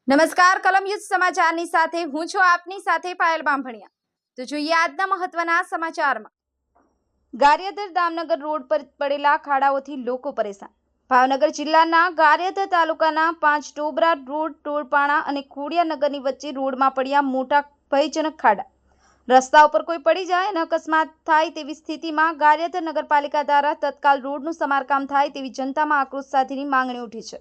નમસ્કાર કલમ યુદ્ધ સમાચારની સાથે હું છું આપની સાથે પાયલ બાંભણિયા। તો જોઈએ આજના મહત્વના સમાચારમાં। ગારિયાધાર દામનગર રોડ પર પડેલા ખાડાઓથી લોકો પરેશાન। ભાવનગર જિલ્લાના ગારિયાધાર તાલુકાના 5 ટોબરા રોડ ટોળપાણા અને ખોડિયાનગરની વચ્ચે રોડમાં પડ્યા મોટા ભયજનક ખાડા। રસ્તા ઉપર કોઈ પડી જાય અને અકસ્માત થાય તેવી સ્થિતિમાં ગારિયાધાર નગરપાલિકા દ્વારા તત્કાલ રોડનું સમારકામ થાય તેવી જનતામાં આક્રોશ સાથેની માંગણી ઉઠી છે।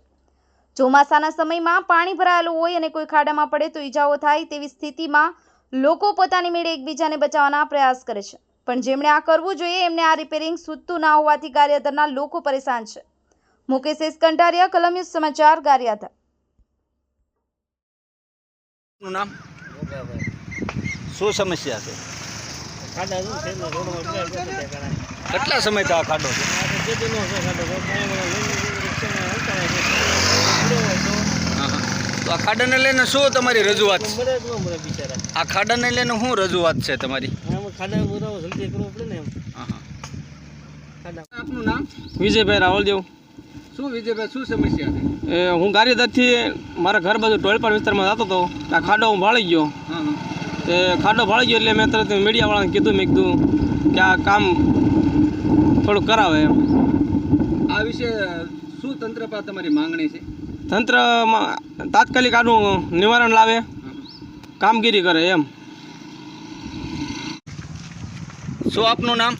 ચોમાસાના સમયમાં પાણી ભરાયેલું હોય અને કોઈ ખાડામાં પડે તો ઈજાઓ થાય તેવી સ્થિતિમાં લોકો પોતાની મેળે એકબીજાને બચાવવાના પ્રયાસ કરે છે, પણ જેમણે આ કરવું જોઈએ એમને આ રિપેરિંગ સૂચતું ના હોવાથી ગારિયાધારના લોકો પરેશાન છે। મુકેશ એસ કંટારિયા, કલમ યુદ્ધ સમાચાર, ગારિયાધાર। નામ શું સમસ્યા છે? કેટલા સમયથી આ ખાડો છે? તો આ ખાડાને લઈને શું તમારી રજૂઆત છે? આ ખાડાને લઈને શું રજૂઆત છે તમારી? આપનું નામ? વિજયભાઈ રાવલદેવ। શું વિજયભાઈ, શું સમસ્યા છે? હું ગારિયાધારથી મારા ઘર બાજુ ટોળપાડ વિસ્તારમાં જતો હતો, આ ખાડો હું ભાળી ગયો। તે ખાડો ભાળી ગયો એટલે મેં તરત મીડિયાવાળાને કીધું, મેં કીધું કે આ કામ થોડુંક કરાવે એમ। આ વિશે શું તંત્ર પર તમારી માંગણી છે? તંત્રમાં તાત્કાલિક આનું નિવારણ લાવે, કામગીરી કરે એમ। શું આપનું નામ?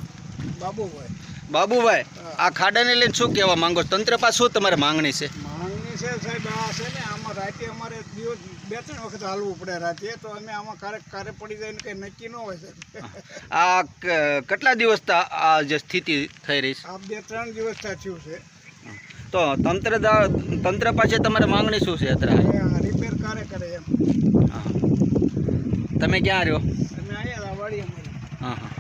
બાબુભાઈ। બાબુભાઈ, આ ખાડાને લઈને શું કહેવા માંગો? તંત્ર પાસે શું તમારી માંગણી છે? માંગણી છે સાહેબ, આ છે ને આમાં રાતે અમારે દિવસ 2-3 વખત હાલવું પડે રાતે, તો અમે આમાં કારે પડી જાય ને કંઈ નક્કી ન હોય સાહેબ। આ કેટલા દિવસ આ જે સ્થિતિ થઈ રહી છે? આ 2-3 દિવસ થયું છે, તો તંત્ર પાસે તમારી માંગણી શું છે અત્યારે? આ રિપેર કરે એમ। તમે ક્યાં રહ્યો? અમે અહીંયા વાડી અમારી। હા હા।